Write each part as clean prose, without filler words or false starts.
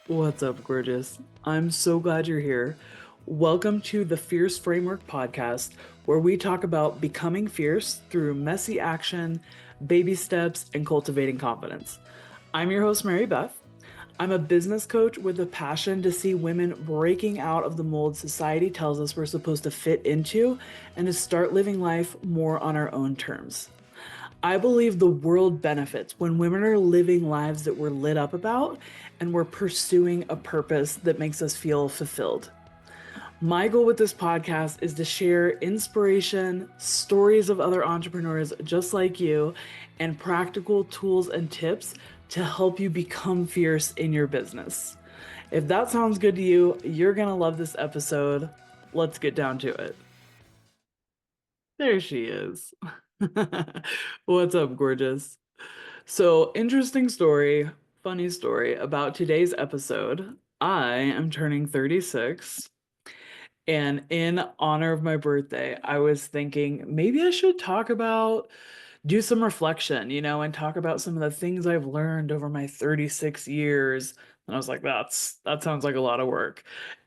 What's up, gorgeous? I'm so glad you're here. Welcome to the Fierce Framework podcast, where we talk about becoming fierce through messy action, baby steps, and cultivating confidence. I'm your host, Mary Beth. I'm a business coach with a passion to see women breaking out of the mold society tells us we're supposed to fit into and to start living life more on our own terms. I believe the world benefits when women are living lives that we're lit up about and we're pursuing a purpose that makes us feel fulfilled. My goal with this podcast is to share inspiration, stories of other entrepreneurs just like you, and practical tools and tips to help you become fierce in your business. If that sounds good to you, you're going to love this episode. Let's get down to it. There she is. What's up, gorgeous? So, interesting story, funny story about today's episode. I am turning 36, and in honor of my birthday, I was thinking maybe I should do some reflection, and talk about some of the things I've learned over my 36 years. And I was like, that sounds like a lot of work.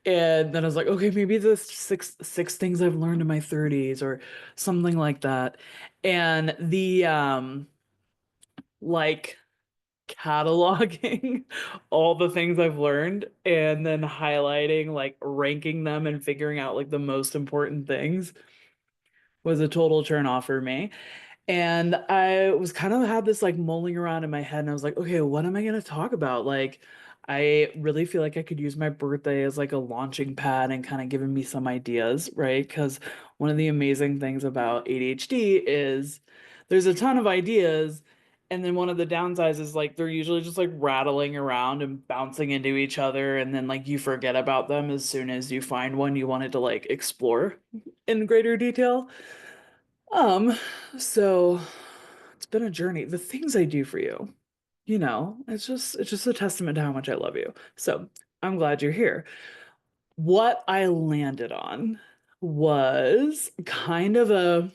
And then I was like, okay, maybe the six things I've learned in my 30s or something like that. And the like cataloging all the things I've learned and then highlighting, like ranking them and figuring out like the most important things was a total turn off for me. And I was kind of had this like mulling around in my head, and I was like, okay, what am I going to talk about? Like, I really feel like I could use my birthday as like a launching pad and kind of giving me some ideas, right? Because one of the amazing things about ADHD is there's a ton of ideas. And then one of the downsides is like they're usually just like rattling around and bouncing into each other. And then like you forget about them as soon as you find one you wanted to like explore in greater detail. Um, so it's been a journey. The things I do for you, it's just a testament to how much I love you. So I'm glad you're here. What I landed on was kind of a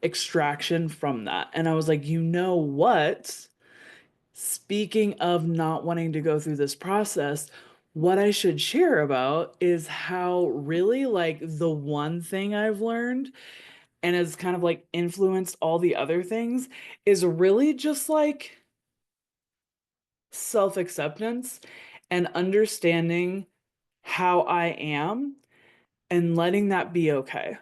extraction from that. And I was like, you know what? Speaking of not wanting to go through this process, what I should share about is how really like the one thing I've learned and has kind of like influenced all the other things is really just like self acceptance and understanding how I am and letting that be okay.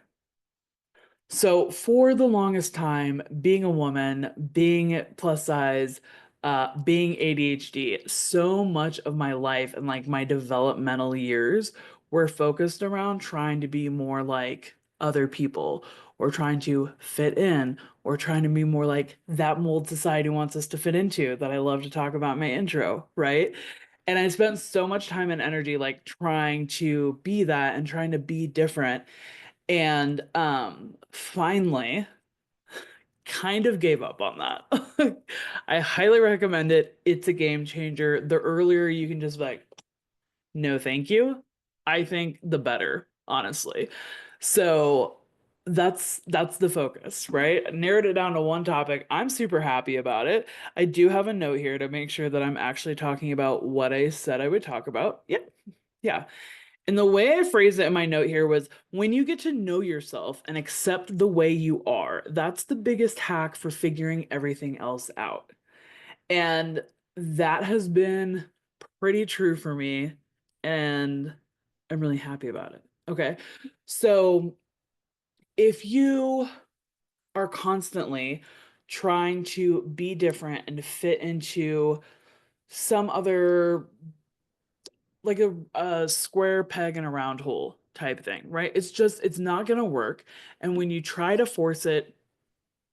So, for the longest time, being a woman, being plus size, being ADHD, so much of my life and like my developmental years were focused around trying to be more like other people or trying to fit in or trying to be more like that mold society wants us to fit into that I love to talk about in my intro, right? And I spent so much time and energy like trying to be that and trying to be different and finally kind of gave up on that. I highly recommend it. It's a game changer. The earlier you can just be like, no, thank you, I think the better, honestly. So that's the focus, right? I narrowed it down to one topic. I'm super happy about it. I do have a note here to make sure that I'm actually talking about what I said I would talk about. Yep. Yeah. And the way I phrased it in my note here was when you get to know yourself and accept the way you are, that's the biggest hack for figuring everything else out. And that has been pretty true for me. And I'm really happy about it. Okay. So if you are constantly trying to be different and fit into some other like a square peg in a round hole type thing, right? It's not gonna work. And when you try to force it,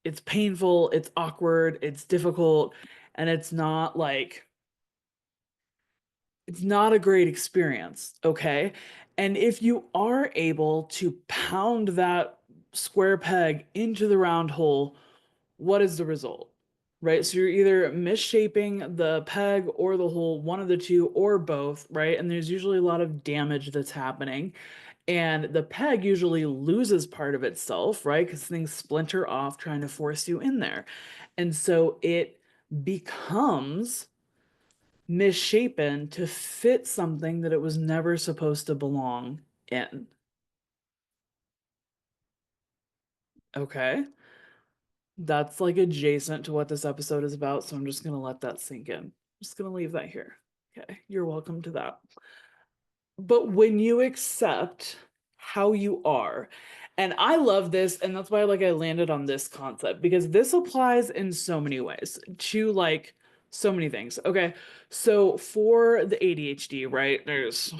it's painful, it's awkward, it's difficult, and it's not a great experience, okay? And if you are able to pound that square peg into the round hole, what is the result? Right? So you're either misshaping the peg or the hole, one of the two, or both, right? And there's usually a lot of damage that's happening. And the peg usually loses part of itself, right? Because things splinter off trying to force you in there. And so it becomes misshapen to fit something that it was never supposed to belong in. Okay. That's like adjacent to what this episode is about, so I'm just going to let that sink in. I'm just going to leave that here. Okay. You're welcome to that. But when you accept how you are, and I love this, and that's why like I landed on this concept because this applies in so many ways to like so many things. Okay. So for the ADHD, right? There's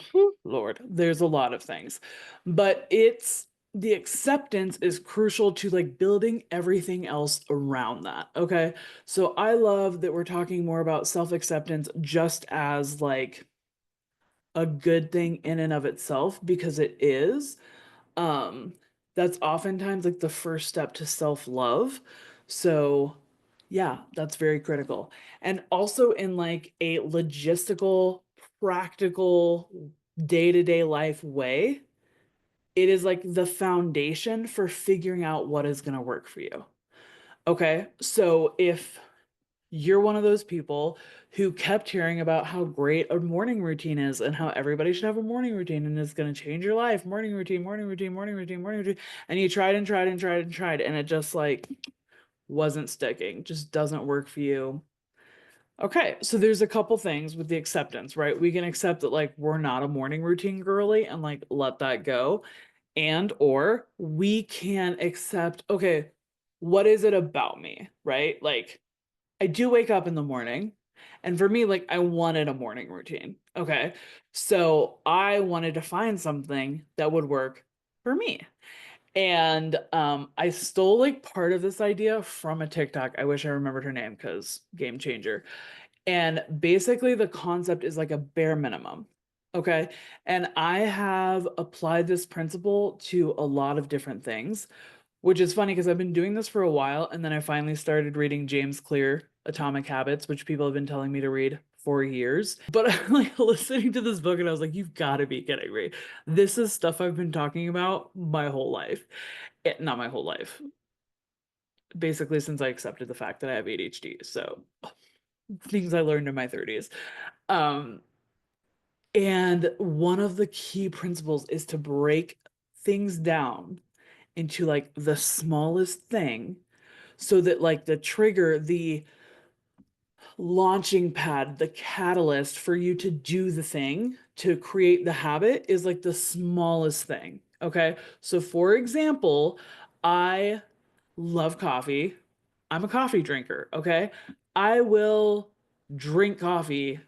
Lord, there's a lot of things. But it's the acceptance is crucial to like building everything else around that. Okay. So I love that we're talking more about self-acceptance just as like a good thing in and of itself because it is. Um, that's oftentimes like the first step to self-love. So, yeah, that's very critical. And also in like a logistical, practical, day-to-day life way, it is like the foundation for figuring out what is going to work for you. Okay. So if you're one of those people who kept hearing about how great a morning routine is and how everybody should have a morning routine and it's going to change your life. Morning routine, morning routine, morning routine, morning routine. And you tried and tried and tried and tried, and it just like wasn't sticking, just doesn't work for you. Okay, so there's a couple things with the acceptance, right? We can accept that like we're not a morning routine girly and like let that go. And or we can accept, okay, what is it about me, right? Like I do wake up in the morning. And for me, like I wanted a morning routine. Okay. So I wanted to find something that would work for me. And I stole like part of this idea from a TikTok. I wish I remembered her name because game changer. And basically the concept is like a bare minimum. Okay. And I have applied this principle to a lot of different things, which is funny because I've been doing this for a while, and then I finally started reading James Clear, Atomic Habits, which people have been telling me to read for years. But I'm like listening to this book and I was like, you've got to be kidding me. This is stuff I've been talking about my whole life. Not my whole life. Basically, since I accepted the fact that I have ADHD. So things I learned in my 30s. Um, and one of the key principles is to break things down into like the smallest thing so that like the trigger, the launching pad, the catalyst for you to do the thing to create the habit is like the smallest thing. Okay. So for example, I love coffee. I'm a coffee drinker. Okay. I will drink coffee.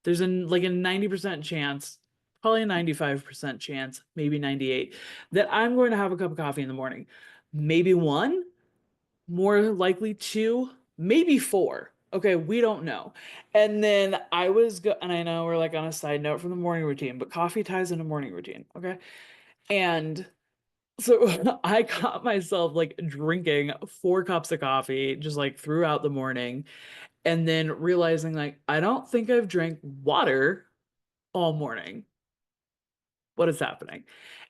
There's like a 90% chance, probably a 95% chance, maybe 98, that I'm going to have a cup of coffee in the morning. Maybe one, more likely two, maybe four. Okay, we don't know. And then and I know we're like on a side note from the morning routine, but coffee ties into morning routine. Okay. And so I caught myself like drinking 4 cups of coffee just like throughout the morning. And then realizing like, I don't think I've drank water all morning. What is happening?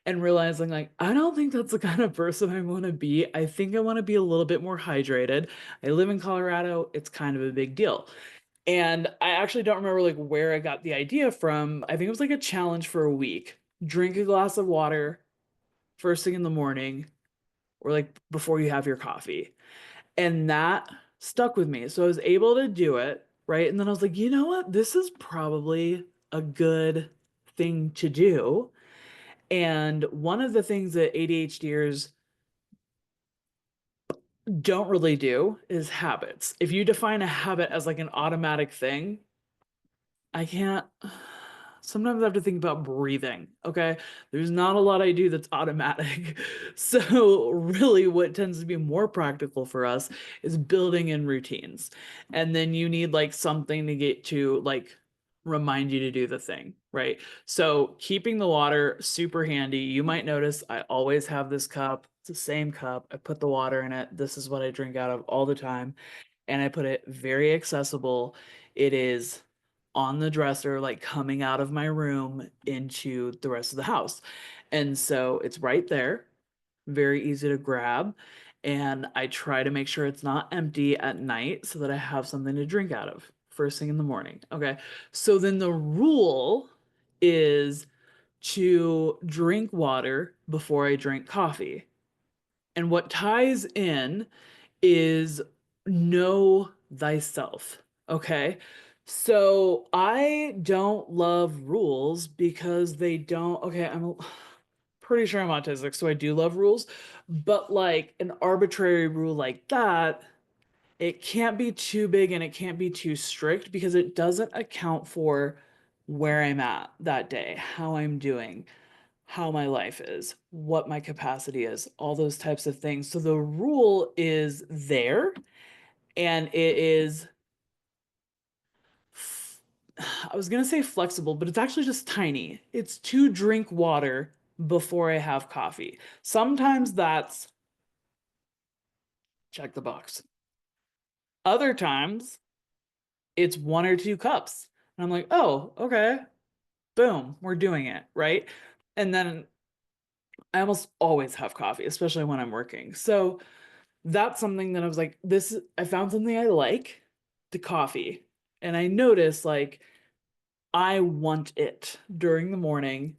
And realizing like I don't think that's the kind of person I want to be. I think I want to be a little bit more hydrated. I live in Colorado. It's kind of a big deal. And I actually don't remember like where I got the idea from. I think it was like a challenge for a week. Drink a glass of water first thing in the morning or like before you have your coffee. And that stuck with me. So I was able to do it, right? And then I was like, you know what? This is probably a good thing to do. And one of the things that ADHDers don't really do is habits. If you define a habit as like an automatic thing, I can't. Sometimes I have to think about breathing. Okay. There's not a lot I do that's automatic. So, really, what tends to be more practical for us is building in routines. And then you need like something to get to like remind you to do the thing. Right. So, keeping the water super handy. You might notice I always have this cup. It's the same cup. I put the water in it. This is what I drink out of all the time. And I put it very accessible. It is on the dresser, like coming out of my room into the rest of the house. And so it's right there, very easy to grab. And I try to make sure it's not empty at night so that I have something to drink out of first thing in the morning. Okay. So then the rule is to drink water before I drink coffee. And what ties in is know thyself. Okay. So I don't love rules because they don't. Okay. Pretty sure I'm autistic, so I do love rules. But like an arbitrary rule like that, it can't be too big and it can't be too strict because it doesn't account for where I'm at that day, how I'm doing, how my life is, what my capacity is, all those types of things. So the rule is there and it is, I was going to say flexible, but it's actually just tiny. It's to drink water before I have coffee. Sometimes that's check the box. Other times it's one or two cups. And I'm like, oh, okay, boom, we're doing it, right? And then I almost always have coffee, especially when I'm working. So that's something that I was like, I found something I like, the coffee. And I noticed like I want it during the morning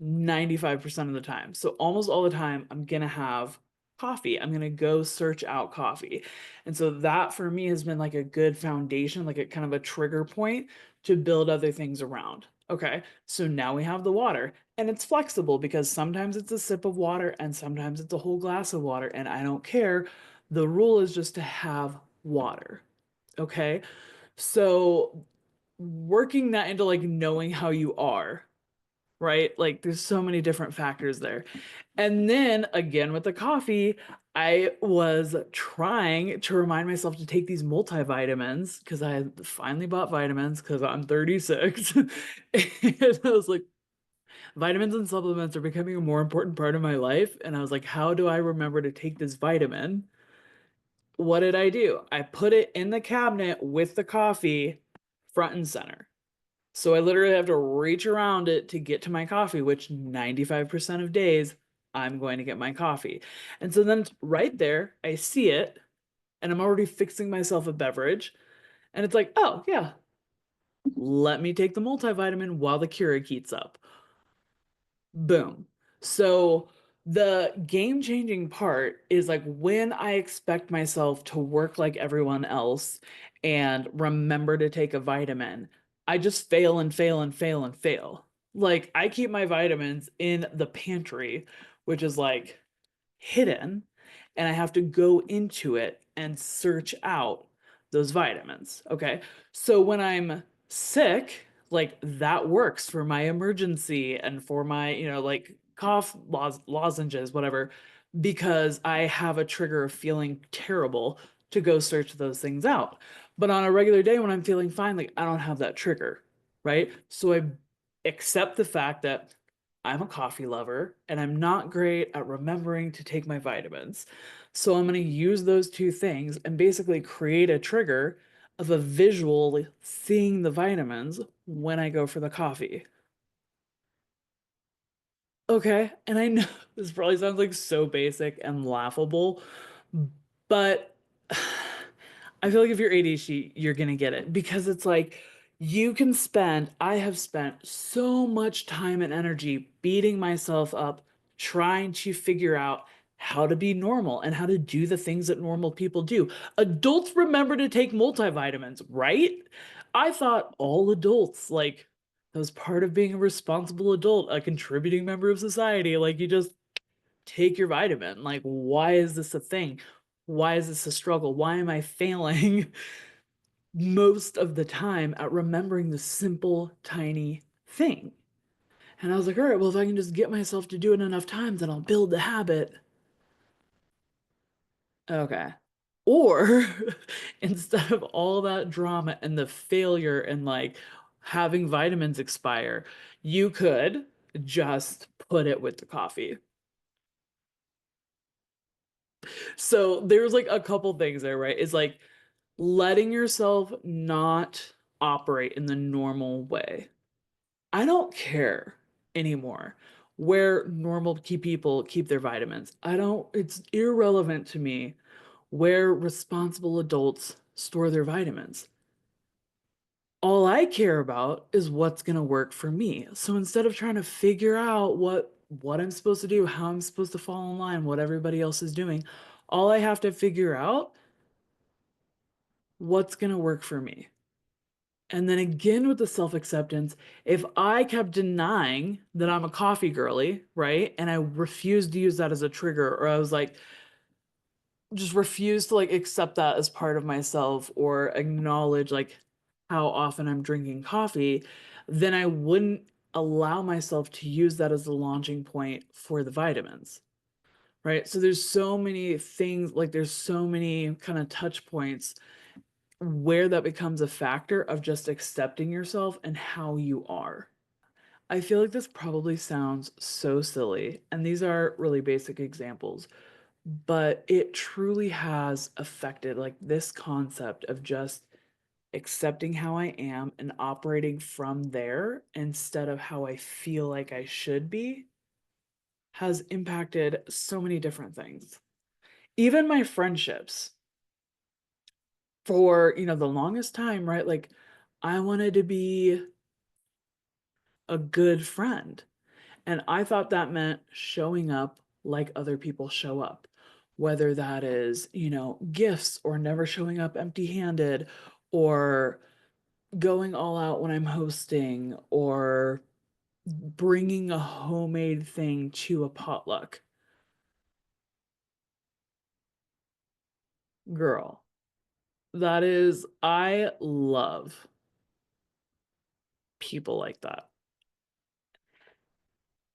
95% of the time. So almost all the time, I'm going to have coffee. I'm going to go search out coffee. And so that for me has been like a good foundation, like a kind of a trigger point to build other things around. Okay. So now we have the water and it's flexible because sometimes it's a sip of water and sometimes it's a whole glass of water. And I don't care. The rule is just to have water. Okay. So working that into like knowing how you are, right? Like there's so many different factors there. And then again with the coffee, I was trying to remind myself to take these multivitamins because I finally bought vitamins because I'm 36. And I was like, vitamins and supplements are becoming a more important part of my life. And I was like, how do I remember to take this vitamin? What did I do? I put it in the cabinet with the coffee front and center. So I literally have to reach around it to get to my coffee, which 95% of days I'm going to get my coffee. And so then it's right there, I see it, and I'm already fixing myself a beverage. And it's like, oh, yeah, let me take the multivitamin while the Keurig heats up. Boom. So the game changing part is like when I expect myself to work like everyone else and remember to take a vitamin, I just fail and fail and fail and fail. Like I keep my vitamins in the pantry, which is like hidden, and I have to go into it and search out those vitamins. Okay. So when I'm sick, like that works for my emergency and for my, like lozenges, whatever, because I have a trigger of feeling terrible to go search those things out. But on a regular day when I'm feeling fine, like I don't have that trigger, right? So I accept the fact that I'm a coffee lover and I'm not great at remembering to take my vitamins. So I'm going to use those two things and basically create a trigger of a visual seeing the vitamins when I go for the coffee. Okay. And I know this probably sounds like so basic and laughable, but I feel like if you're ADHD, you're gonna get it because it's like I have spent so much time and energy beating myself up trying to figure out how to be normal and how to do the things that normal people do. Adults remember to take multivitamins, right? I thought all adults, like, that was part of being a responsible adult, a contributing member of society. Like, you just take your vitamin. Like, why is this a thing? Why is this a struggle? Why am I failing most of the time at remembering the simple, tiny thing? And I was like, all right, well, if I can just get myself to do it enough times, then I'll build the habit. Okay. Or instead of all that drama and the failure and like having vitamins expire, you could just put it with the coffee. So there's like a couple things there, right? Is like letting yourself not operate in the normal way. I don't care anymore where normal key people keep their vitamins. I don't, it's irrelevant to me where responsible adults store their vitamins. All I care about is what's going to work for me. So instead of trying to figure out what I'm supposed to do, how I'm supposed to fall in line, what everybody else is doing, all I have to figure out what's going to work for me. And then again with the self-acceptance, if I kept denying that I'm a coffee girly, right? And I refused to use that as a trigger, or I was like, just refuse to like accept that as part of myself or acknowledge like how often I'm drinking coffee, then I wouldn't allow myself to use that as the launching point for the vitamins. Right. So there's so many things, like there's so many kind of touch points where that becomes a factor of just accepting yourself and how you are. I feel like this probably sounds so silly, and these are really basic examples, but it truly has affected like this concept of just accepting how I am and operating from there instead of how I feel like I should be has impacted so many different things. Even my friendships for, the longest time, right? Like I wanted to be a good friend. And I thought that meant showing up like other people show up, whether that is, gifts or never showing up empty handed or going all out when I'm hosting or bringing a homemade thing to a potluck. Girl, I love people like that.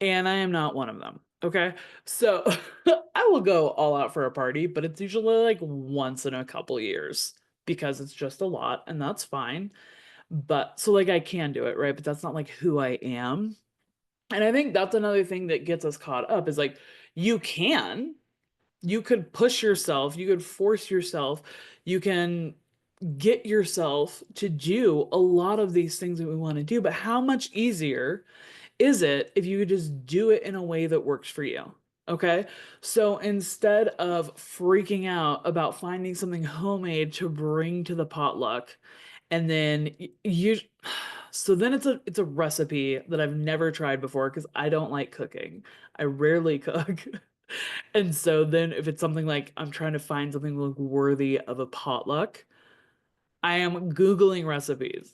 And I am not one of them. Okay. So I will go all out for a party, but it's usually like once in a couple years because it's just a lot and that's fine. But so like I can do it, right? But that's not like who I am. And I think that's another thing that gets us caught up is like you can, you could push yourself, you could force yourself, you can get yourself to do a lot of these things that we want to do, but how much easier is it if you could just do it in a way that works for you? Okay. So instead of freaking out about finding something homemade to bring to the potluck, and then you, so then it's a recipe that I've never tried before because I don't like cooking. I rarely cook. And so then if it's something like I'm trying to find something like worthy of a potluck, I am Googling recipes.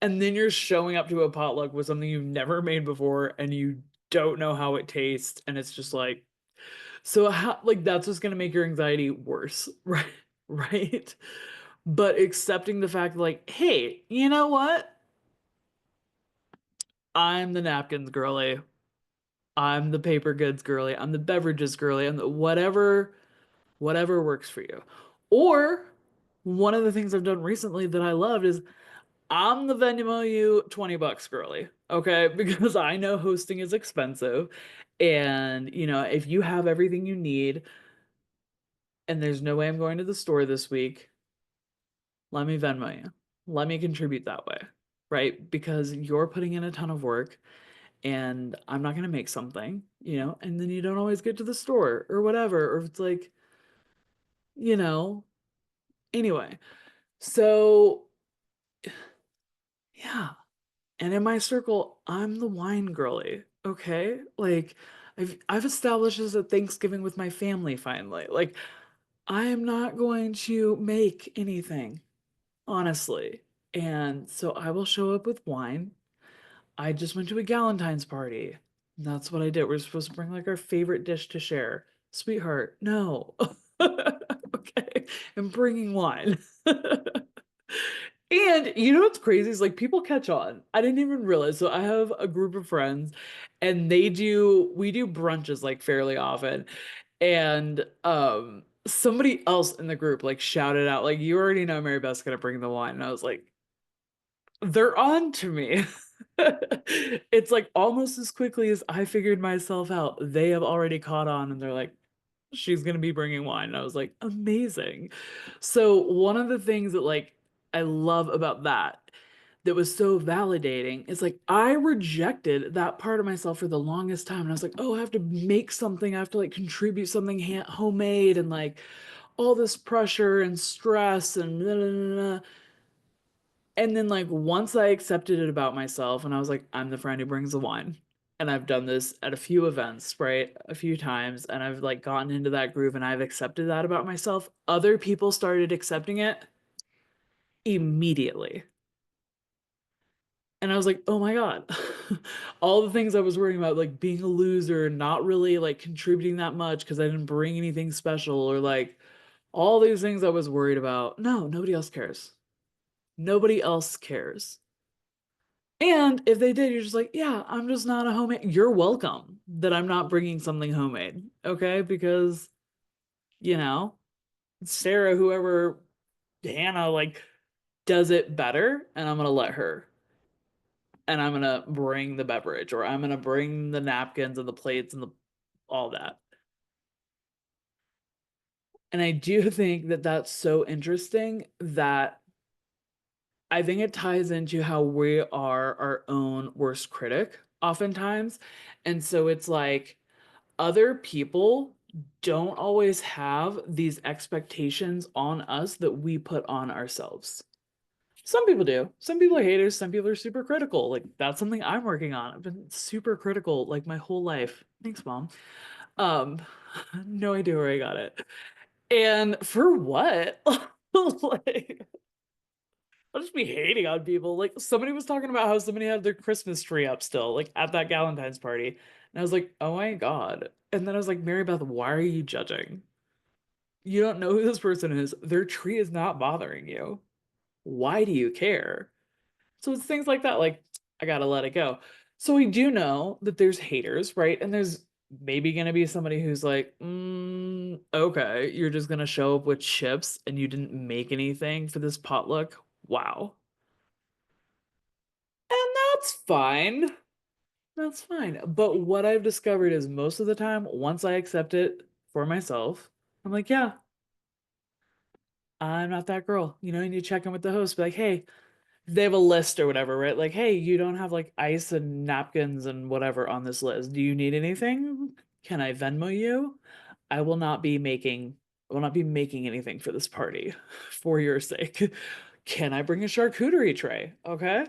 And then you're showing up to a potluck with something you've never made before and you don't know how it tastes. And it's just like, so how, like, that's just going to make your anxiety worse, right? Right. But accepting the fact, like, hey, you know what? I'm the napkins girly. I'm the paper goods girly. I'm the beverages girly. I'm the whatever works for you. Or one of the things I've done recently that I loved is I'm the Venmo you $20 girly, okay? Because I know hosting is expensive. And, if you have everything you need and there's no way I'm going to the store this week, let me Venmo you. Let me contribute that way, right? Because you're putting in a ton of work and I'm not going to make something, and then you don't always get to the store or whatever. Or if it's like, you know, anyway. So, yeah. And in my circle, I'm the wine girly. Okay. Like I've established this at Thanksgiving with my family finally. Like I am not going to make anything, honestly. And so I will show up with wine. I just went to a Galentine's party. That's what I did. We're supposed to bring like our favorite dish to share. Sweetheart, no. Okay. I'm bringing wine. And you know what's crazy is like people catch on. I didn't even realize. So I have a group of friends and we do brunches like fairly often. And somebody else in the group like shouted out, like, you already know Mary Beth's gonna bring the wine. And I was like, they're on to me. It's like almost as quickly as I figured myself out, they have already caught on and they're like, she's going to be bringing wine. And I was like, amazing. So, one of the things that like I love about that was so validating is like I rejected that part of myself for the longest time. And I was like, oh, I have to make something, I have to like contribute something homemade and like all this pressure and stress and blah, blah, blah, blah. And then like once I accepted it about myself and I was like, I'm the friend who brings the wine. And I've done this at a few events, right? A few times, and I've like gotten into that groove and I've accepted that about myself. Other people started accepting it immediately. And I was like, oh my God. All the things I was worrying about, like being a loser, not really like contributing that much because I didn't bring anything special, or like all these things I was worried about. No, nobody else cares. Nobody else cares. And if they did, you're just like, yeah, I'm just not a homemade. You're welcome that I'm not bringing something homemade. Okay. Because, you know, Sarah, whoever, Hannah, like, does it better. And I'm going to let her. And I'm going to bring the beverage, or I'm going to bring the napkins and the plates and all that. And I do think that that's so interesting that I think it ties into how we are our own worst critic oftentimes. And so it's like, other people don't always have these expectations on us that we put on ourselves. Some people do. Some people are haters. Some people are super critical. Like that's something I'm working on. I've been super critical like my whole life. Thanks, Mom. Um, no idea where I got it. And for what? Like, I'll just be hating on people. Like somebody was talking about how somebody had their Christmas tree up still, like at that Valentine's party. And I was like, oh my God. And then I was like, Mary Beth, why are you judging? You don't know who this person is. Their tree is not bothering you. Why do you care? So it's things like that, like, I gotta let it go. So we do know that there's haters, right? And there's maybe gonna be somebody who's like, okay, you're just gonna show up with chips and you didn't make anything for this potluck. Wow. And that's fine. That's fine. But what I've discovered is most of the time, once I accept it for myself, I'm like, yeah, I'm not that girl. You know, you need to check in with the host, be like, hey, they have a list or whatever, right? Like, hey, you don't have like ice and napkins and whatever on this list. Do you need anything? Can I Venmo you? I will not be making I will not be making anything for this party for your sake. Can I bring a charcuterie tray? Okay.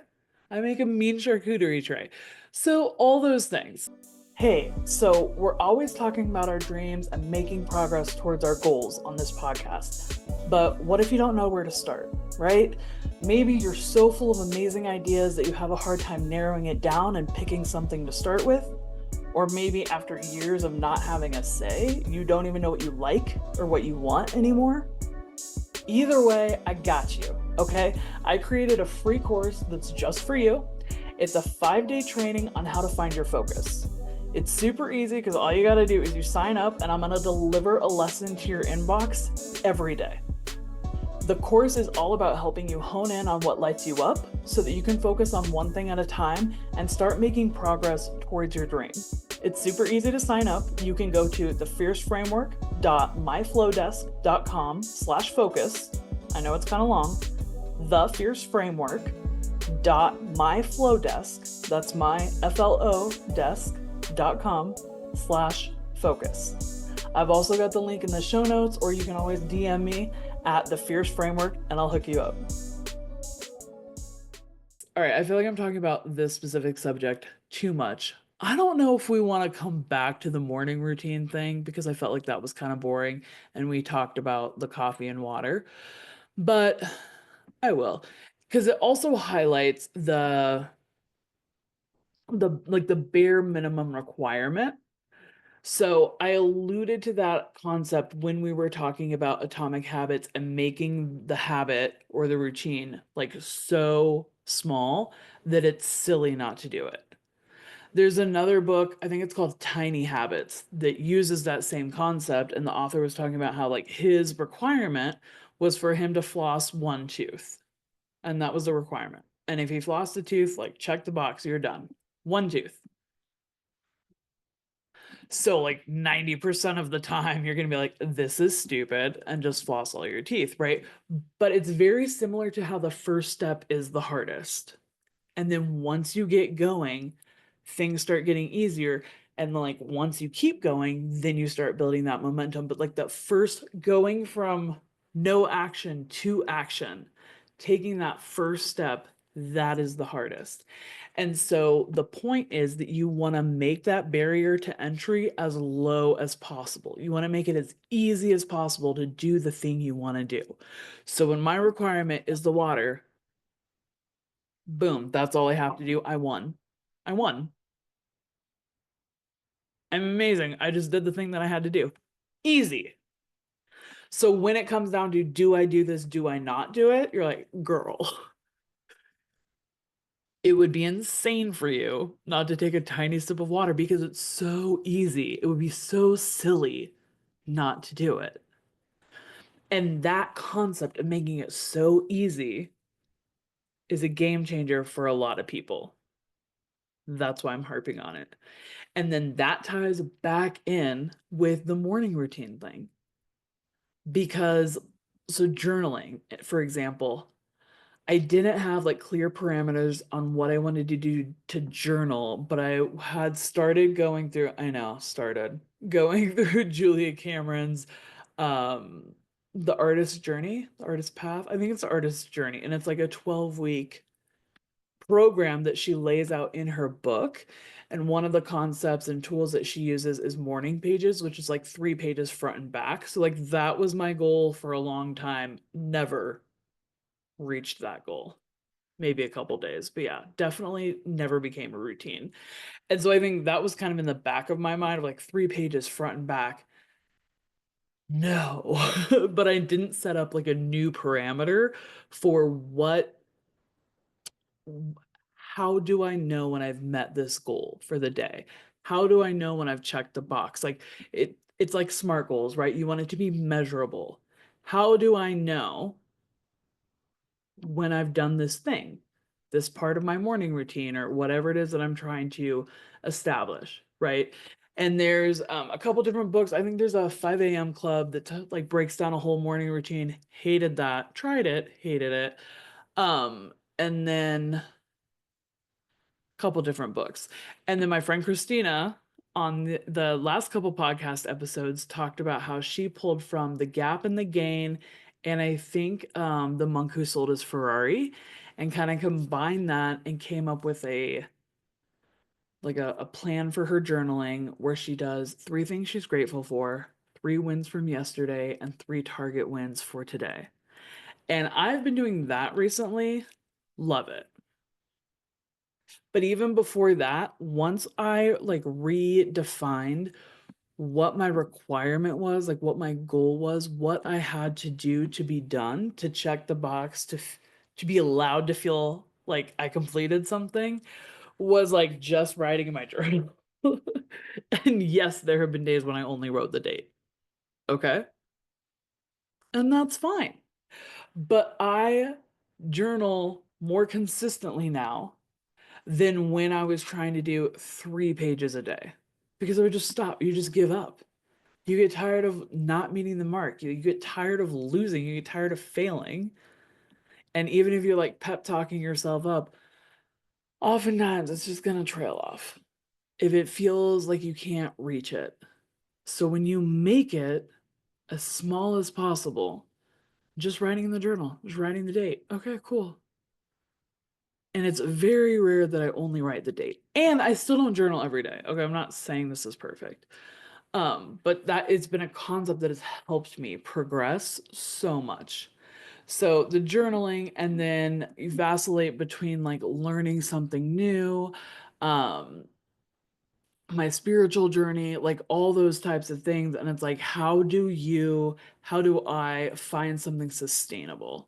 I make a mean charcuterie tray. So all those things. Hey, so we're always talking about our dreams and making progress towards our goals on this podcast. But what if you don't know where to start, right? Maybe you're so full of amazing ideas that you have a hard time narrowing it down and picking something to start with. Or maybe after years of not having a say, you don't even know what you like or what you want anymore. Either way, I got you, okay? I created a free course that's just for you. It's a 5-day training on how to find your focus. It's super easy because all you got to do is you sign up and I'm going to deliver a lesson to your inbox every day. The course is all about helping you hone in on what lights you up so that you can focus on one thing at a time and start making progress towards your dream. It's super easy to sign up. You can go to thefierceframework.myflowdesk.com/focus. I know it's kind of long. Thefierceframework.myflowdesk, that's my FLO desk.com/focus. I've also got the link in the show notes, or you can always DM me at the Fierce Framework and I'll hook you up. All right, I feel like I'm talking about this specific subject too much. I don't know if we want to come back to the morning routine thing because I felt like that was kind of boring and we talked about the coffee and water, but I will because it also highlights the bare minimum requirement. So I alluded to that concept when we were talking about atomic habits and making the habit or the routine like so small that it's silly not to do it. There's another book, I think it's called Tiny Habits, that uses that same concept. And the author was talking about how like his requirement was for him to floss one tooth. And that was the requirement. And if he flossed a tooth, like check the box, you're done. One tooth. So like 90% of the time you're going to be like, this is stupid and just floss all your teeth, right? But it's very similar to how the first step is the hardest. And then once you get going, things start getting easier. And like once you keep going, then you start building that momentum. But like the first going from no action to action taking that first step, that is the hardest. And so the point is that you want to make that barrier to entry as low as possible. You want to make it as easy as possible to do the thing you want to do. So when my requirement is the water, boom, that's all I have to do. I won. I won. I'm amazing. I just did the thing that I had to do. Easy. So when it comes down to do I do this, do I not do it? You're like, girl, it would be insane for you not to take a tiny sip of water because it's so easy. It would be so silly not to do it. And that concept of making it so easy is a game changer for a lot of people. That's why I'm harping on it. And then that ties back in with the morning routine thing. Because, so journaling, for example, I didn't have like clear parameters on what I wanted to do to journal, but I had started going through, I know, started going through Julia Cameron's um The Artist's Journey, The Artist's Path. I think it's The Artist's Journey, and it's like a 12-week program that she lays out in her book. And one of the concepts and tools that she uses is morning pages, which is like 3 pages front and back. So like that was my goal for a long time. Never reached that goal. Maybe a couple days, but yeah, definitely never became a routine. And so I think that was kind of in the back of my mind of like 3 pages front and back. No, but I didn't set up like a new parameter for what, how do I know when I've met this goal for the day? How do I know when I've checked the box? Like it's like SMART goals, right? You want it to be measurable. How do I know when I've done this thing, this part of my morning routine, or whatever it is that I'm trying to establish, right? And there's a couple different books. I think there's a 5 a.m. club that like breaks down a whole morning routine. Hated that. Tried it. Hated it. And then couple different books. And then my friend Christina on the last couple podcast episodes talked about how she pulled from The Gap and the Gain, and I think The Monk Who Sold His Ferrari, and kind of combined that and came up with a plan for her journaling where she does 3 things she's grateful for, 3 wins from yesterday, and 3 target wins for today. And I've been doing that recently. Love it. But even before that, once I like redefined what my requirement was, like what my goal was, what I had to do to be done, to check the box, to be allowed to feel like I completed something, was like just writing in my journal. And yes, there have been days when I only wrote the date. Okay. And that's fine. But I journal more consistently now than when I was trying to do 3 pages a day because I would just stop. You just give up. You get tired of not meeting the mark. You get tired of losing. You get tired of failing. And even if you're like pep talking yourself up, oftentimes it's just going to trail off if it feels like you can't reach it. So when you make it as small as possible, just writing in the journal, just writing the date. Okay, cool. And it's very rare that I only write the date. And I still don't journal every day. Okay, I'm not saying this is perfect. But that it's been a concept that has helped me progress so much. So the journaling, and then you vacillate between like learning something new, um, my spiritual journey, like all those types of things. And it's like, how do I find something sustainable?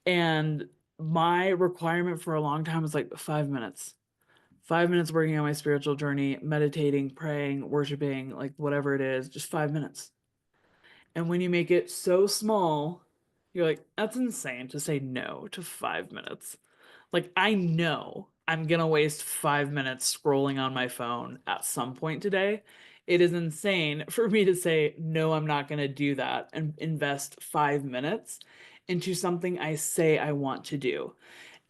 And my requirement for a long time was like 5 minutes. 5 minutes working on my spiritual journey, meditating, praying, worshiping, like whatever it is, just 5 minutes. And when you make it so small, you're like, that's insane to say no to 5 minutes. Like, I know I'm gonna waste 5 minutes scrolling on my phone at some point today. It is insane for me to say, no, I'm not gonna do that and invest 5 minutes into something I say I want to do,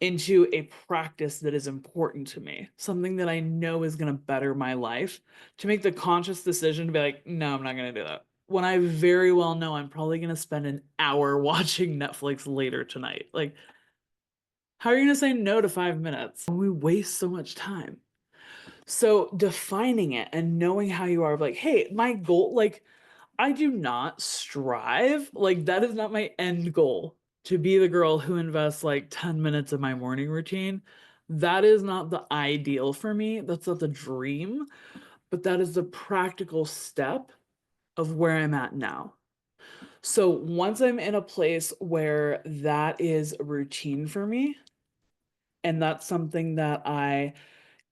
into a practice that is important to me, something that I know is going to better my life, to make the conscious decision to be like, no, I'm not going to do that. When I very well know I'm probably going to spend an hour watching Netflix later tonight. Like, How are you going to say no to 5 minutes? We waste so much time. So defining it and knowing how you are, like, hey, my goal, like, I do not strive, like, that is not my end goal to be the girl who invests like 10 minutes of my morning routine. That is not the ideal for me. That's not the dream, but that is the practical step of where I'm at now. So once I'm in a place where that is a routine for me, and that's something that I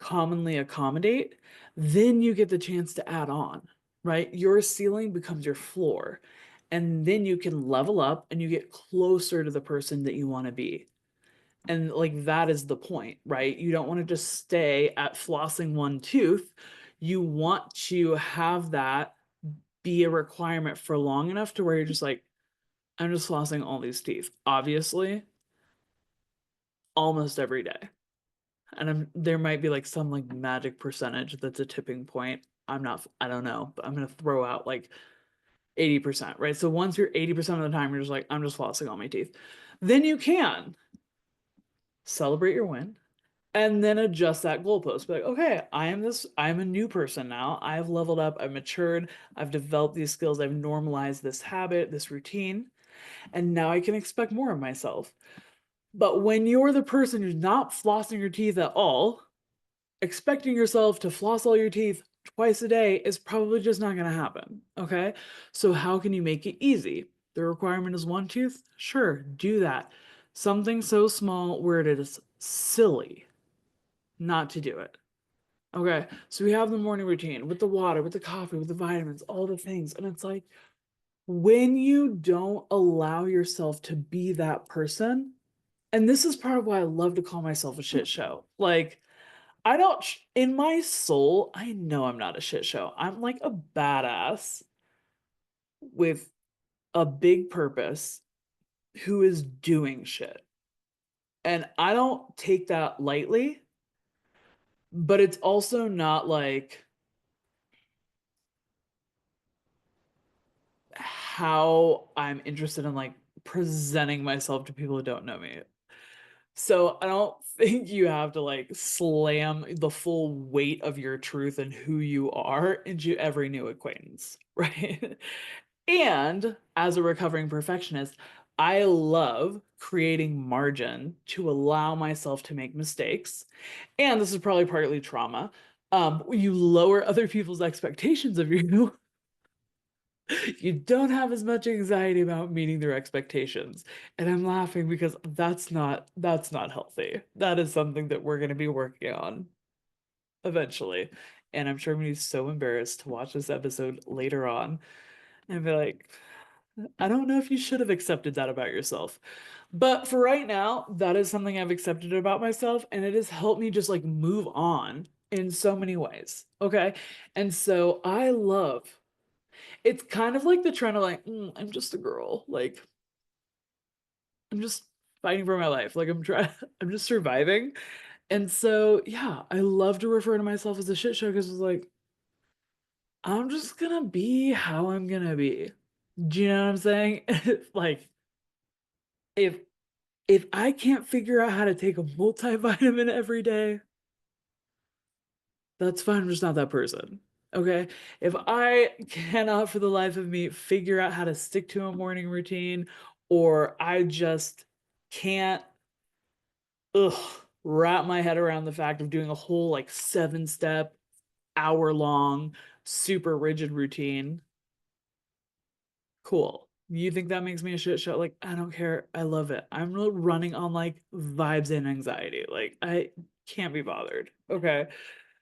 commonly accommodate, then you get the chance to add on, right? Your ceiling becomes your floor. And then you can level up and you get closer to the person that you want to be. And like that is the point, right? You don't want to just stay at flossing one tooth. You want to have that be a requirement for long enough to where you're just like, I'm just flossing all these teeth. Obviously, almost every day. And there might be like some like magic percentage that's a tipping point. I don't know, but I'm gonna throw out like 80%, right? So once you're 80% of the time, you're just like, I'm just flossing all my teeth. Then you can celebrate your win and then adjust that goalpost. Be like, okay, I'm a new person now. I've leveled up, I've matured, I've developed these skills, I've normalized this habit, this routine, and now I can expect more of myself. But when you're the person who's not flossing your teeth at all, expecting yourself to floss all your teeth twice a day is probably just not going to happen. Okay. So, how can you make it easy? The requirement is one tooth? Sure, do that. Something so small where it is silly not to do it. Okay. So, we have the morning routine with the water, with the coffee, with the vitamins, all the things. And it's like when you don't allow yourself to be that person, and this is part of why I love to call myself a shit show. Like, I don't, in my soul, I know I'm not a shit show. I'm like a badass with a big purpose who is doing shit. And I don't take that lightly, but it's also not like how I'm interested in like presenting myself to people who don't know me. So I don't think you have to like slam the full weight of your truth and who you are into every new acquaintance, right? And as a recovering perfectionist, I love creating margin to allow myself to make mistakes. And this is probably partly trauma. You lower other people's expectations of you. You don't have as much anxiety about meeting their expectations. And I'm laughing because that's not healthy. That is something that we're going to be working on eventually. And I'm sure I'm going to be so embarrassed to watch this episode later on and be like, I don't know if you should have accepted that about yourself. But for right now, that is something I've accepted about myself, and it has helped me just like move on in so many ways. Okay. And so I love it's kind of like the trend of like, I'm just a girl. Like, I'm just fighting for my life. Like, I'm trying, I'm just surviving. And so, yeah, I love to refer to myself as a shit show because it's like, I'm just gonna be how I'm gonna be. Do you know what I'm saying? Like, if if I can't figure out how to take a multivitamin every day, that's fine. I'm just not that person. Okay. If I cannot for the life of me figure out how to stick to a morning routine, or I just can't wrap my head around the fact of doing a whole like 7 step, hour long, super rigid routine, cool. You think that makes me a shit show? Like, I don't care. I love it. I'm running on like vibes and anxiety. Like, I can't be bothered. Okay.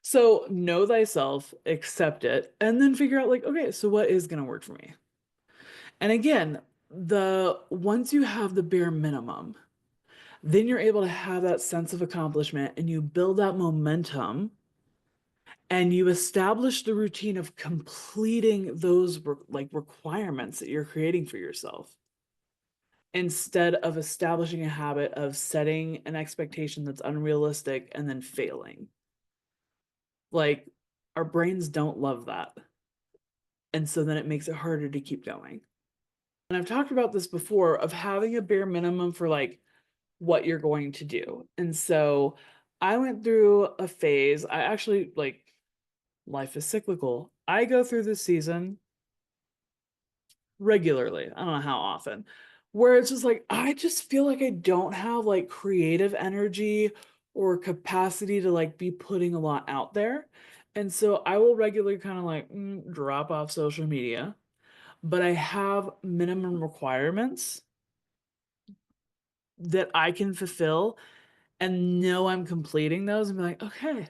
So know thyself, accept it, and then figure out like, okay, so what is gonna work for me? And again, the once you have the bare minimum, then you're able to have that sense of accomplishment and you build that momentum and you establish the routine of completing those like requirements that you're creating for yourself instead of establishing a habit of setting an expectation that's unrealistic and then failing. Like our brains don't love that. And so then it makes it harder to keep going. And I've talked about this before of having a bare minimum for like what you're going to do. And so I went through a phase. I actually like life is cyclical. I go through this season regularly. I don't know how often, where it's just like I just feel like I don't have like creative energy or capacity to like be putting a lot out there. And so I will regularly kind of like drop off social media, but I have minimum requirements that I can fulfill and know I'm completing those and be like, okay,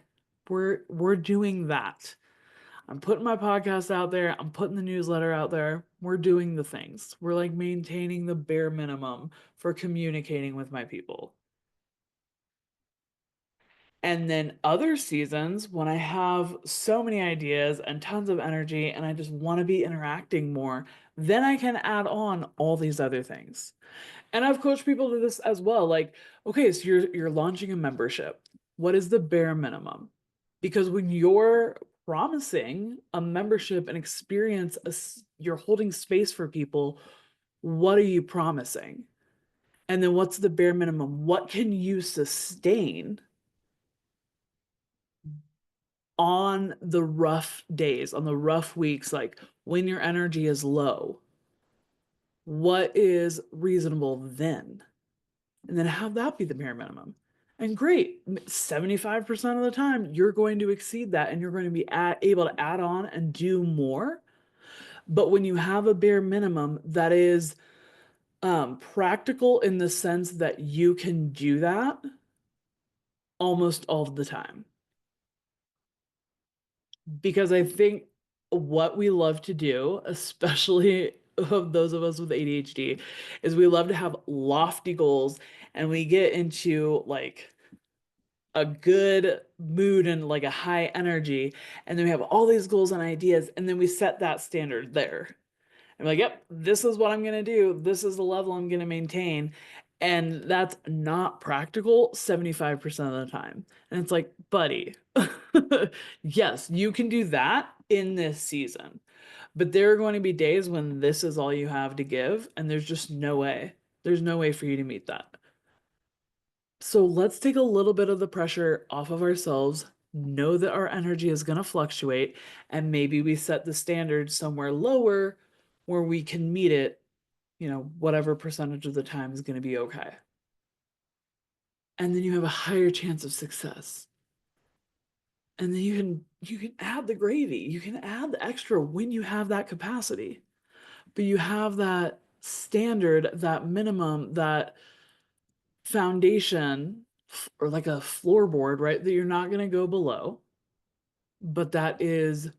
we're doing that. I'm putting my podcast out there. I'm putting the newsletter out there. We're doing the things. We're like maintaining the bare minimum for communicating with my people. And then other seasons when I have so many ideas and tons of energy and I just want to be interacting more, then I can add on all these other things. And I've coached people to this as well. Like, okay, so you're launching a membership. What is the bare minimum? Because when you're promising a membership and experience, you're holding space for people, what are you promising? And then what's the bare minimum? What can you sustain on the rough days, on the rough weeks, like when your energy is low? What is reasonable then? And then have that be the bare minimum. And great, 75% of the time, you're going to exceed that and you're going to be able to add on and do more. But when you have a bare minimum that is practical in the sense that you can do that almost all the time. Because I think what we love to do, especially of those of us with ADHD, is we love to have lofty goals and we get into like a good mood and like a high energy. And then we have all these goals and ideas, and then we set that standard there. I'm like, yep, this is what I'm going to do. This is the level I'm going to maintain. And that's not practical 75% of the time. And it's like, buddy, yes, you can do that in this season. But there are going to be days when this is all you have to give, and there's just no way. There's no way for you to meet that. So let's take a little bit of the pressure off of ourselves, know that our energy is going to fluctuate, and maybe we set the standard somewhere lower where we can meet it, whatever percentage of the time is going to be okay. And then you have a higher chance of success. And then you can add the gravy, you can add the extra when you have that capacity. But you have that standard, that minimum, that foundation or like a floorboard, right? That you're not going to go below, but that is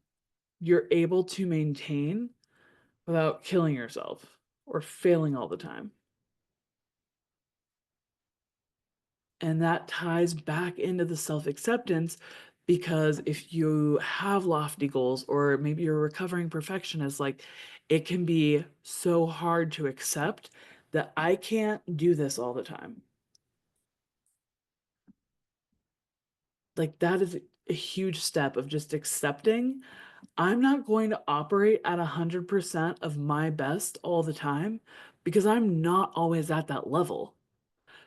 you're able to maintain without killing yourself or failing all the time. And that ties back into the self acceptance because if you have lofty goals or maybe you're a recovering perfectionist, like it can be so hard to accept that I can't do this all the time. Like that is a huge step of just accepting I'm not going to operate at 100% of my best all the time because I'm not always at that level.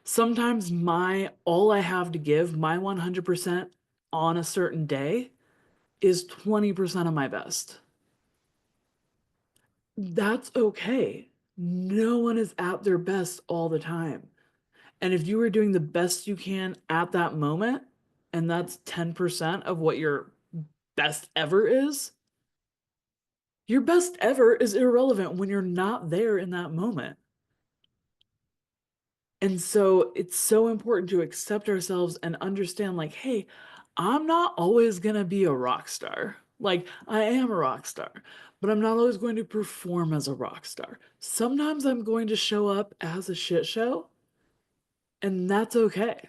Sometimes my all I have to give, my 100% on a certain day is 20% of my best. That's okay. No one is at their best all the time. And if you are doing the best you can at that moment, and that's 10% of what your best ever is, your best ever is irrelevant when you're not there in that moment. And so it's so important to accept ourselves and understand, like, hey, I'm not always going to be a rock star. Like, I am a rock star, but I'm not always going to perform as a rock star. Sometimes I'm going to show up as a shit show, and that's okay.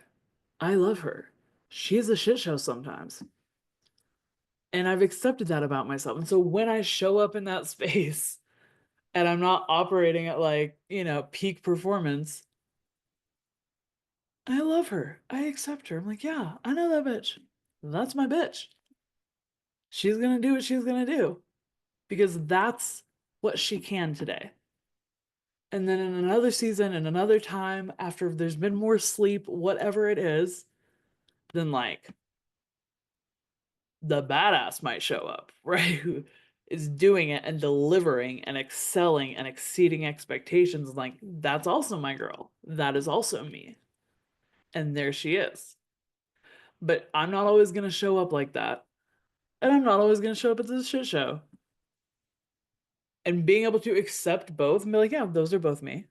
I love her. She's a shit show sometimes. And I've accepted that about myself. And so when I show up in that space, and I'm not operating at like, peak performance, I love her. I accept her. I'm like, yeah, I know that bitch. That's my bitch. She's gonna do what she's gonna do because that's what she can today. And then in another season and another time, after there's been more sleep, whatever it is, then like the badass might show up, right? Who is doing it and delivering and excelling and exceeding expectations. Like, that's also my girl. That is also me. And there she is. But I'm not always going to show up like that. And I'm not always going to show up at this shit show. And being able to accept both and be like, yeah, those are both me.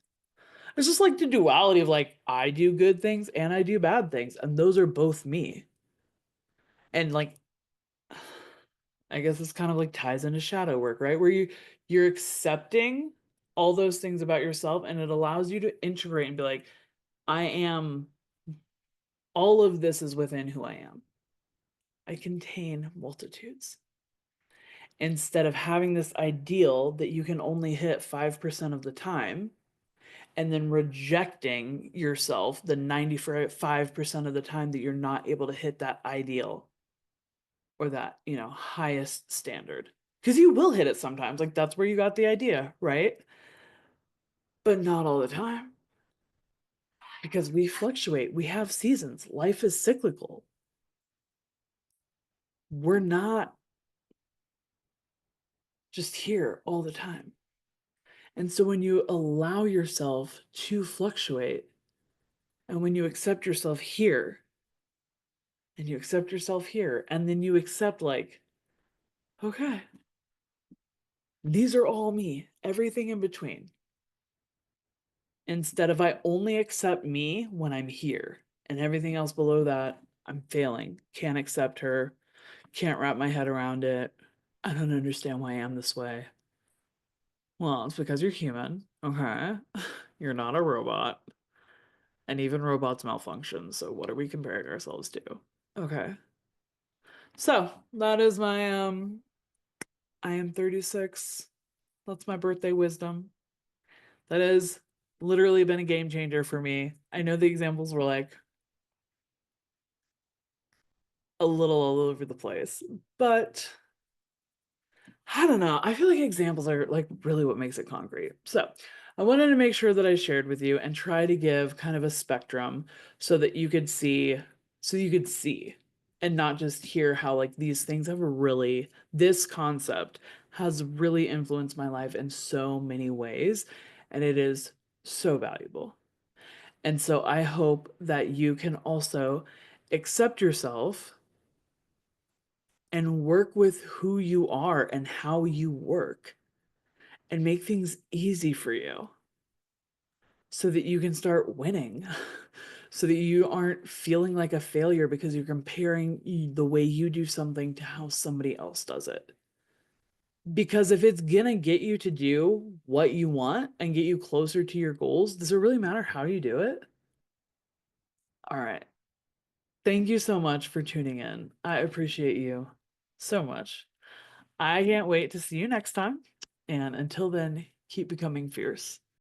It's just like the duality of like, I do good things and I do bad things. And those are both me. And like, I guess this kind of like ties into shadow work, right? Where you're accepting all those things about yourself and it allows you to integrate and be like, I am all of this is within who I am. I contain multitudes. Instead of having this ideal that you can only hit 5% of the time and then rejecting yourself the 95% of the time that you're not able to hit that ideal or that, highest standard. Because you will hit it sometimes. Like that's where you got the idea, right? But not all the time. Because we fluctuate. We have seasons. Life is cyclical. We're not just here all the time. And so when you allow yourself to fluctuate and when you accept yourself here and you accept yourself here and then you accept like, okay, these are all me, everything in between. Instead of I only accept me when I'm here and everything else below that, I'm failing. Can't accept her. Can't wrap my head around it. I don't understand why I am this way. Well, it's because you're human. Okay. You're not a robot. And even robots malfunction. So what are we comparing ourselves to? Okay. So that is my I am 36. That's my birthday wisdom. That has literally been a game changer for me. I know the examples were like a little all over the place, but I don't know. I feel like examples are like really what makes it concrete. So I wanted to make sure that I shared with you and try to give kind of a spectrum so that you could see and not just hear how like these things have really, this concept has really influenced my life in so many ways. And it is so valuable. And so I hope that you can also accept yourself and work with who you are and how you work and make things easy for you so that you can start winning, so that you aren't feeling like a failure because you're comparing the way you do something to how somebody else does it. Because if it's gonna get you to do what you want and get you closer to your goals, does it really matter how you do it? All right. Thank you so much for tuning in. I appreciate you so much. I can't wait to see you next time. And until then, keep becoming fierce.